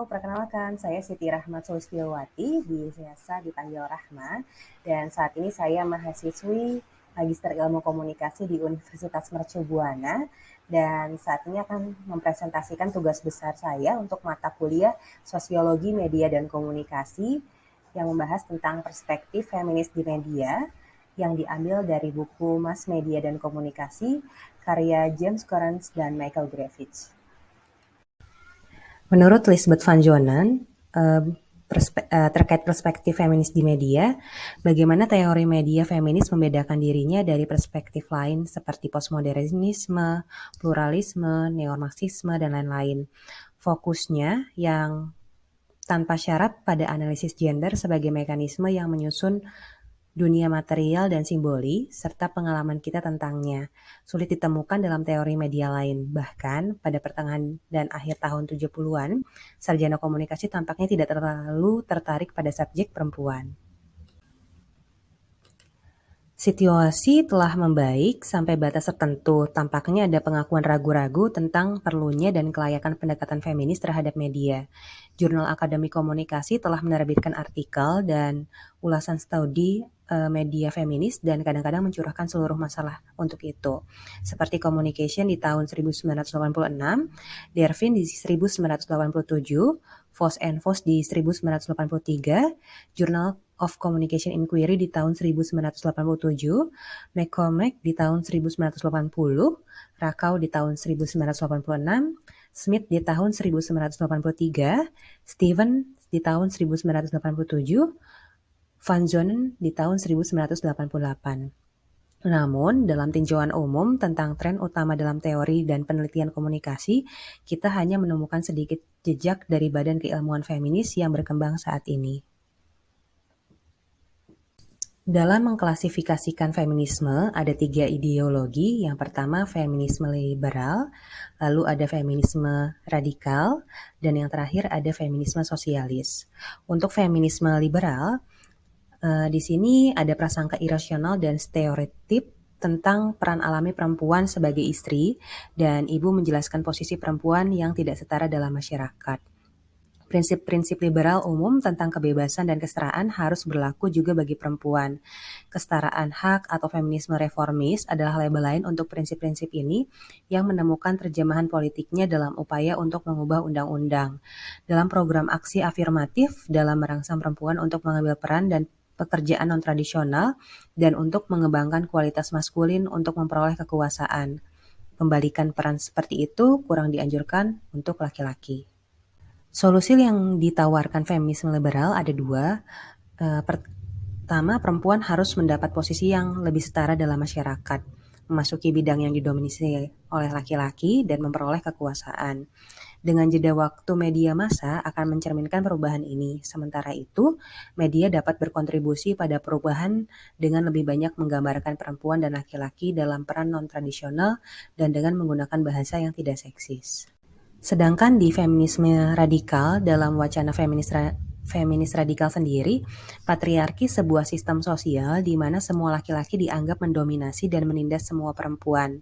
perkenalkan saya Siti Rahmat Sulistiowati, biasa dipanggil Rahma, dan saat ini saya mahasiswi Magister Ilmu Komunikasi di Universitas Mercu Buana, dan saat ini akan mempresentasikan tugas besar saya untuk mata kuliah Sosiologi Media dan Komunikasi yang membahas tentang perspektif feminis di media yang diambil dari buku Mass Media dan Komunikasi karya James Correns dan Michael Graffich. Menurut Lisbeth Van Jonen, terkait perspektif feminis di media, bagaimana teori media feminis membedakan dirinya dari perspektif lain seperti postmodernisme, pluralisme, neomarxisme, dan lain-lain. Fokusnya yang tanpa syarat pada analisis gender sebagai mekanisme yang menyusun dunia material dan simboli, serta pengalaman kita tentangnya, sulit ditemukan dalam teori media lain. Bahkan, pada pertengahan dan akhir tahun 70-an, sarjana komunikasi tampaknya tidak terlalu tertarik pada subjek perempuan. Situasi telah membaik sampai batas tertentu. Tampaknya ada pengakuan ragu-ragu tentang perlunya dan kelayakan pendekatan feminis terhadap media. Jurnal Akademi Komunikasi telah menerbitkan artikel dan ulasan studi media feminis dan kadang-kadang mencurahkan seluruh masalah untuk itu. Seperti Communication di tahun 1986, Dervin di 1987, Voss and Voss di 1983, Journal of Communication Inquiry di tahun 1987, McCormack di tahun 1980, Rakau di tahun 1986, Smith di tahun 1983, Stevens di tahun 1987, Van Jonen di tahun 1988. Namun, dalam tinjauan umum tentang tren utama dalam teori dan penelitian komunikasi, kita hanya menemukan sedikit jejak dari badan keilmuan feminis yang berkembang saat ini. Dalam mengklasifikasikan feminisme, ada 3 ideologi. Yang pertama, feminisme liberal, lalu ada feminisme radikal, dan yang terakhir ada feminisme sosialis. Untuk feminisme liberal, di sini ada prasangka irasional dan stereotip tentang peran alami perempuan sebagai istri, dan ibu menjelaskan posisi perempuan yang tidak setara dalam masyarakat. Prinsip-prinsip liberal umum tentang kebebasan dan kesetaraan harus berlaku juga bagi perempuan. Kesetaraan hak atau feminisme reformis adalah label lain untuk prinsip-prinsip ini yang menemukan terjemahan politiknya dalam upaya untuk mengubah undang-undang. Dalam program aksi afirmatif dalam merangsang perempuan untuk mengambil peran dan pekerjaan non-tradisional dan untuk mengembangkan kualitas maskulin untuk memperoleh kekuasaan. Pembalikan peran seperti itu kurang dianjurkan untuk laki-laki. Solusi yang ditawarkan feminisme liberal ada 2. Pertama, perempuan harus mendapat posisi yang lebih setara dalam masyarakat, memasuki bidang yang didominasi oleh laki-laki dan memperoleh kekuasaan. Dengan jeda waktu media massa akan mencerminkan perubahan ini. Sementara itu, media dapat berkontribusi pada perubahan dengan lebih banyak menggambarkan perempuan dan laki-laki dalam peran non-tradisional dan dengan menggunakan bahasa yang tidak seksis. Sedangkan di feminisme radikal, dalam wacana feminis radikal sendiri, patriarki sebuah sistem sosial di mana semua laki-laki dianggap mendominasi dan menindas semua perempuan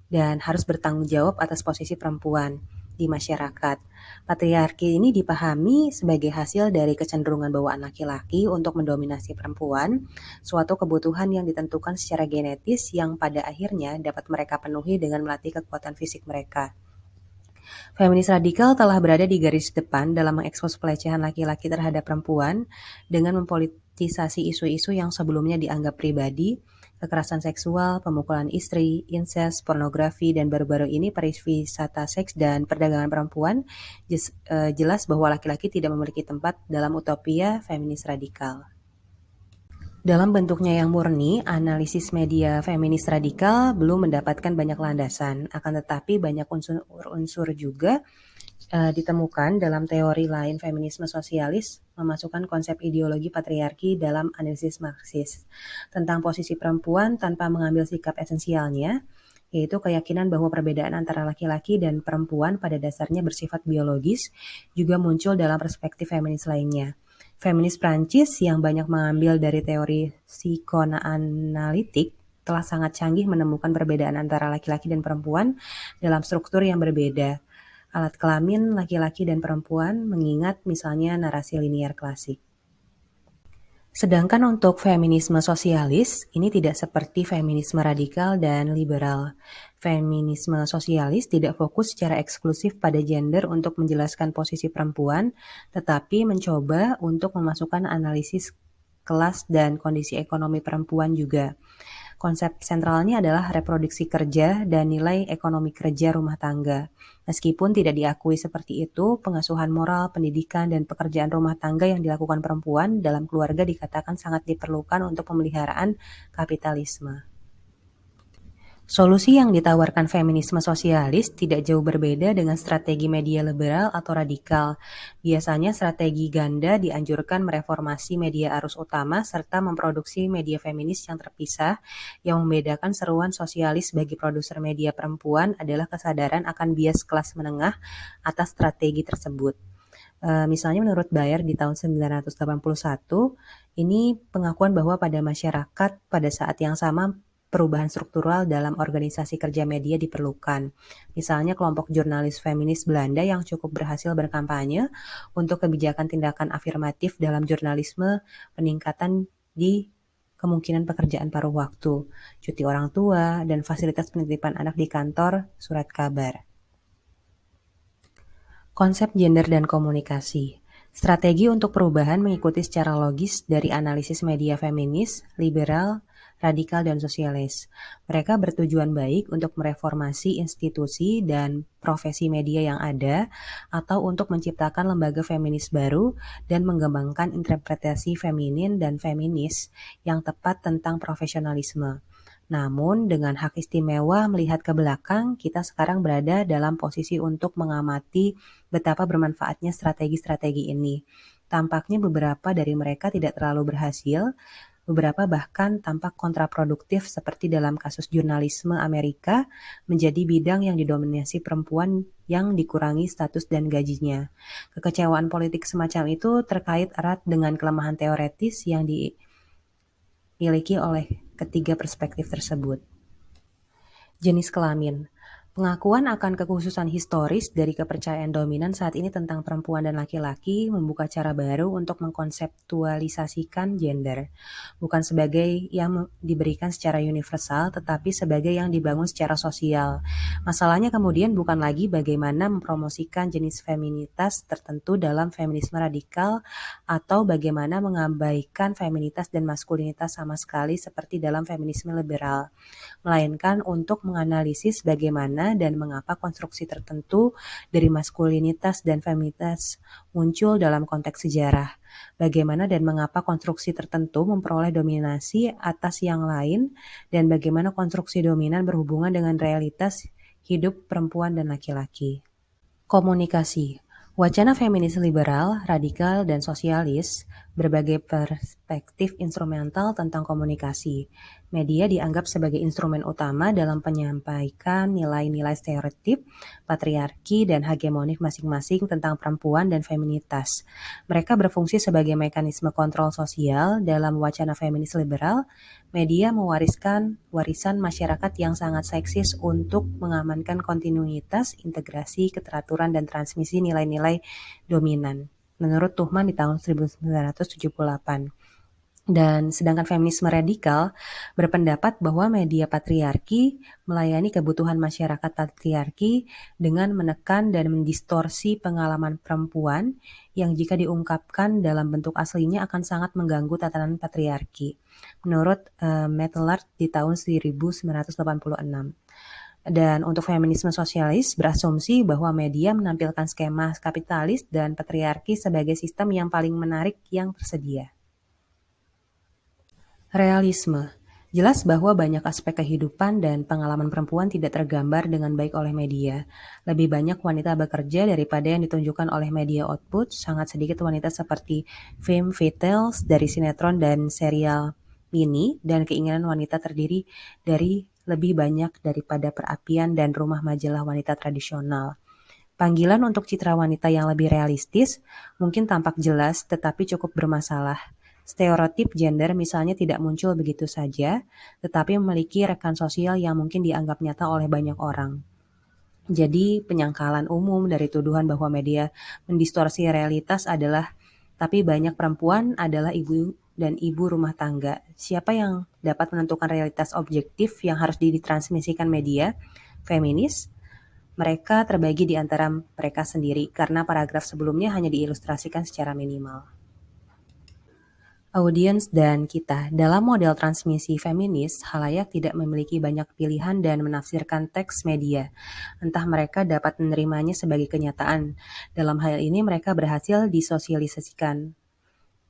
dan harus bertanggung jawab atas posisi perempuan di masyarakat. Patriarki ini dipahami sebagai hasil dari kecenderungan bawaan laki-laki untuk mendominasi perempuan, suatu kebutuhan yang ditentukan secara genetis yang pada akhirnya dapat mereka penuhi dengan melatih kekuatan fisik mereka. Feminis radikal telah berada di garis depan dalam mengekspos pelecehan laki-laki terhadap perempuan dengan mempolitisasi isu-isu yang sebelumnya dianggap pribadi, kekerasan seksual, pemukulan istri, incest, pornografi, dan baru-baru ini pariwisata seks dan perdagangan perempuan. Jelas bahwa laki-laki tidak memiliki tempat dalam utopia feminis radikal. Dalam bentuknya yang murni, analisis media feminis radikal belum mendapatkan banyak landasan, akan tetapi banyak unsur juga ditemukan dalam teori lain. Feminisme sosialis memasukkan konsep ideologi patriarki dalam analisis Marxis tentang posisi perempuan tanpa mengambil sikap esensialnya, yaitu keyakinan bahwa perbedaan antara laki-laki dan perempuan pada dasarnya bersifat biologis, juga muncul dalam perspektif feminis lainnya. Feminis Prancis yang banyak mengambil dari teori psikoanalitik telah sangat canggih menemukan perbedaan antara laki-laki dan perempuan dalam struktur yang berbeda. alat kelamin laki-laki dan perempuan mengingat misalnya narasi linier klasik. Sedangkan untuk feminisme sosialis, ini tidak seperti feminisme radikal dan liberal. Feminisme sosialis tidak fokus secara eksklusif pada gender untuk menjelaskan posisi perempuan, tetapi mencoba untuk memasukkan analisis kelas dan kondisi ekonomi perempuan juga. Konsep sentralnya adalah reproduksi kerja dan nilai ekonomi kerja rumah tangga. Meskipun tidak diakui seperti itu, pengasuhan moral, pendidikan, dan pekerjaan rumah tangga yang dilakukan perempuan dalam keluarga dikatakan sangat diperlukan untuk pemeliharaan kapitalisme. Solusi yang ditawarkan feminisme sosialis tidak jauh berbeda dengan strategi media liberal atau radikal. Biasanya strategi ganda dianjurkan mereformasi media arus utama serta memproduksi media feminis yang terpisah. Yang membedakan seruan sosialis bagi produser media perempuan adalah kesadaran akan bias kelas menengah atas strategi tersebut. Misalnya menurut Bayer di tahun 1981, ini pengakuan bahwa pada masyarakat pada saat yang sama perubahan struktural dalam organisasi kerja media diperlukan. Misalnya kelompok jurnalis feminis Belanda yang cukup berhasil berkampanye untuk kebijakan tindakan afirmatif dalam jurnalisme, peningkatan di kemungkinan pekerjaan paruh waktu, cuti orang tua, dan fasilitas penitipan anak di kantor, surat kabar. Konsep gender dan komunikasi. Strategi untuk perubahan mengikuti secara logis dari analisis media feminis, liberal, radikal, dan sosialis. Mereka bertujuan baik untuk mereformasi institusi dan profesi media yang ada atau untuk menciptakan lembaga feminis baru dan mengembangkan interpretasi feminin dan feminis yang tepat tentang profesionalisme. Namun, dengan hak istimewa melihat ke belakang, kita sekarang berada dalam posisi untuk mengamati betapa bermanfaatnya strategi-strategi ini. Tampaknya beberapa dari mereka tidak terlalu berhasil, beberapa bahkan tampak kontraproduktif seperti dalam kasus jurnalisme Amerika menjadi bidang yang didominasi perempuan yang dikurangi status dan gajinya. Kekecewaan politik semacam itu terkait erat dengan kelemahan teoretis yang dimiliki oleh ketiga perspektif tersebut. Jenis kelamin. Pengakuan akan kekhususan historis dari kepercayaan dominan saat ini tentang perempuan dan laki-laki membuka cara baru untuk mengkonseptualisasikan gender, bukan sebagai yang diberikan secara universal, tetapi sebagai yang dibangun secara sosial. Masalahnya kemudian bukan lagi bagaimana mempromosikan jenis feminitas tertentu dalam feminisme radikal atau bagaimana mengabaikan feminitas dan maskulinitas sama sekali seperti dalam feminisme liberal, melainkan untuk menganalisis bagaimana dan mengapa konstruksi tertentu dari maskulinitas dan feminitas muncul dalam konteks sejarah, bagaimana dan mengapa konstruksi tertentu memperoleh dominasi atas yang lain, dan bagaimana konstruksi dominan berhubungan dengan realitas hidup perempuan dan laki-laki. Komunikasi. Wacana feminis liberal, radikal, dan sosialis berbagai perspektif instrumental tentang komunikasi. Media dianggap sebagai instrumen utama dalam menyampaikan nilai-nilai stereotip, patriarki, dan hegemonik masing-masing tentang perempuan dan feminitas. Mereka berfungsi sebagai mekanisme kontrol sosial dalam wacana feminis liberal. Media mewariskan warisan masyarakat yang sangat seksis untuk mengamankan kontinuitas, integrasi, keteraturan, dan transmisi nilai-nilai dominan. Menurut Tuhman di tahun 1978. Dan sedangkan feminisme radikal berpendapat bahwa media patriarki melayani kebutuhan masyarakat patriarki dengan menekan dan mendistorsi pengalaman perempuan yang jika diungkapkan dalam bentuk aslinya akan sangat mengganggu tatanan patriarki. Menurut Metlard di tahun 1986. Dan untuk feminisme sosialis berasumsi bahwa media menampilkan skema kapitalis dan patriarki sebagai sistem yang paling menarik yang tersedia. Realisme. Jelas bahwa banyak aspek kehidupan dan pengalaman perempuan tidak tergambar dengan baik oleh media. Lebih banyak wanita bekerja daripada yang ditunjukkan oleh media output. Sangat sedikit wanita seperti femme fatales dari sinetron dan serial mini, dan keinginan wanita terdiri dari lebih banyak daripada perapian dan rumah majalah wanita tradisional. Panggilan untuk citra wanita yang lebih realistis mungkin tampak jelas tetapi cukup bermasalah. Stereotip gender misalnya tidak muncul begitu saja, tetapi memiliki rekan sosial yang mungkin dianggap nyata oleh banyak orang. Jadi penyangkalan umum dari tuduhan bahwa media mendistorsi realitas adalah, tapi banyak perempuan adalah ibu dan ibu rumah tangga. Siapa yang dapat menentukan realitas objektif yang harus ditransmisikan media? Feminis? Mereka terbagi di antara mereka sendiri karena paragraf sebelumnya hanya diilustrasikan secara minimal. Audiens dan kita, dalam model transmisi feminis, halayak tidak memiliki banyak pilihan dan menafsirkan teks media. Entah mereka dapat menerimanya sebagai kenyataan. Dalam hal ini mereka berhasil disosialisasikan.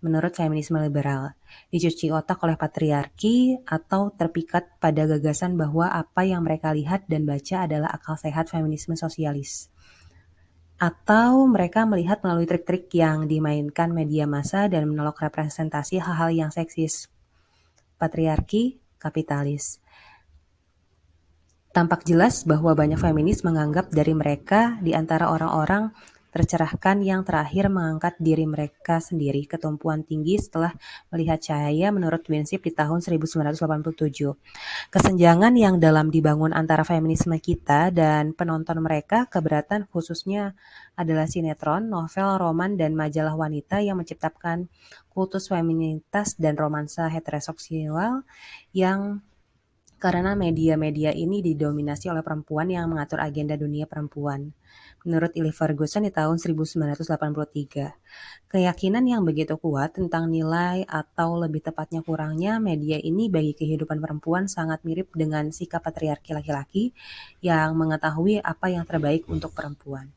Menurut feminisme liberal, dicuci otak oleh patriarki atau terpikat pada gagasan bahwa apa yang mereka lihat dan baca adalah akal sehat feminisme sosialis. Atau mereka melihat melalui trik-trik yang dimainkan media massa dan menolak representasi hal-hal yang seksis. Patriarki, kapitalis. Tampak jelas bahwa banyak feminis menganggap dari mereka di antara orang-orang tercerahkan yang terakhir mengangkat diri mereka sendiri ke tumpuan tinggi setelah melihat cahaya menurut Winsip di tahun 1987. Kesenjangan yang dalam dibangun antara feminisme kita dan penonton mereka keberatan khususnya adalah sinetron, novel, roman, dan majalah wanita yang menciptakan kultus feminitas dan romansa heteroseksual yang karena media-media ini didominasi oleh perempuan yang mengatur agenda dunia perempuan. Menurut Ely Ferguson di tahun 1983, keyakinan yang begitu kuat tentang nilai atau lebih tepatnya kurangnya media ini bagi kehidupan perempuan sangat mirip dengan sikap patriarki laki-laki yang mengetahui apa yang terbaik untuk perempuan.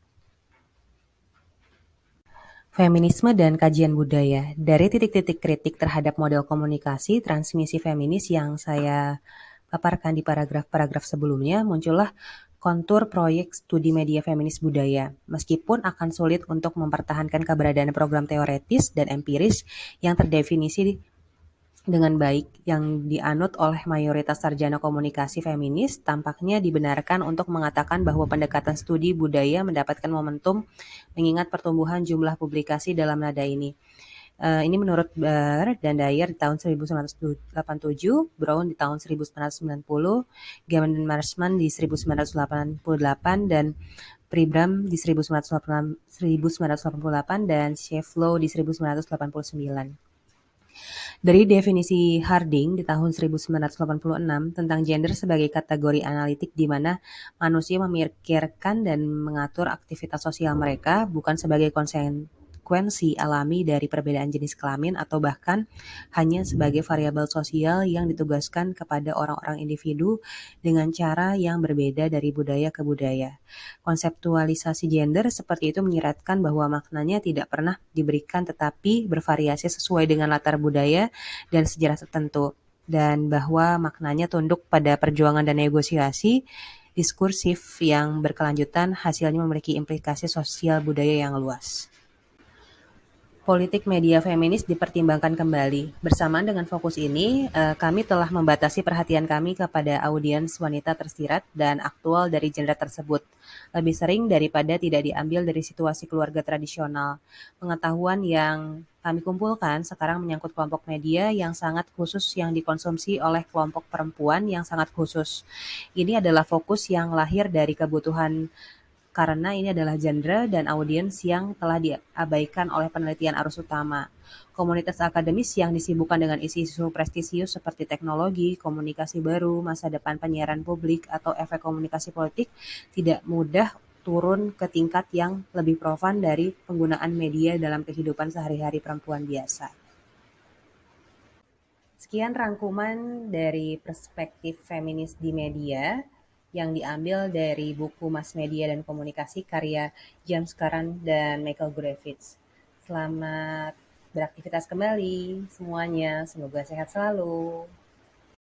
Feminisme dan kajian budaya. Dari titik-titik kritik terhadap model komunikasi transmisi feminis yang saya paparkan di paragraf-paragraf sebelumnya, muncullah kontur proyek studi media feminis budaya. Meskipun akan sulit untuk mempertahankan keberadaan program teoretis dan empiris yang terdefinisi dengan baik yang dianut oleh mayoritas sarjana komunikasi feminis, tampaknya dibenarkan untuk mengatakan bahwa pendekatan studi budaya mendapatkan momentum mengingat pertumbuhan jumlah publikasi dalam nada ini. Ini menurut Barr dan Dyer di tahun 1987, Brown di tahun 1990, Gaiman dan Marshman di 1988, dan Pribram di 1988, dan Shevlow di 1989. Dari definisi Harding di tahun 1986 tentang gender sebagai kategori analitik di mana manusia memikirkan dan mengatur aktivitas sosial mereka bukan sebagai konsekuensi alami dari perbedaan jenis kelamin atau bahkan hanya sebagai variabel sosial yang ditugaskan kepada orang-orang individu dengan cara yang berbeda dari budaya ke budaya. Konseptualisasi gender seperti itu menyiratkan bahwa maknanya tidak pernah diberikan tetapi bervariasi sesuai dengan latar budaya dan sejarah tertentu, dan bahwa maknanya tunduk pada perjuangan dan negosiasi diskursif yang berkelanjutan hasilnya memiliki implikasi sosial budaya yang luas. Politik media feminis dipertimbangkan kembali. Bersamaan dengan fokus ini, kami telah membatasi perhatian kami kepada audiens wanita tersirat dan aktual dari genre tersebut, lebih sering daripada tidak diambil dari situasi keluarga tradisional. Pengetahuan yang kami kumpulkan sekarang menyangkut kelompok media yang sangat khusus yang dikonsumsi oleh kelompok perempuan yang sangat khusus. Ini adalah fokus yang lahir dari kebutuhan karena ini adalah genre dan audiens yang telah diabaikan oleh penelitian arus utama. Komunitas akademis yang disibukkan dengan isu-isu prestisius seperti teknologi, komunikasi baru, masa depan penyiaran publik, atau efek komunikasi politik tidak mudah turun ke tingkat yang lebih profan dari penggunaan media dalam kehidupan sehari-hari perempuan biasa. Sekian rangkuman dari perspektif feminis di media yang diambil dari buku Mass Media dan Komunikasi karya James Curran dan Michael Griffiths. Selamat beraktivitas kembali semuanya, semoga sehat selalu.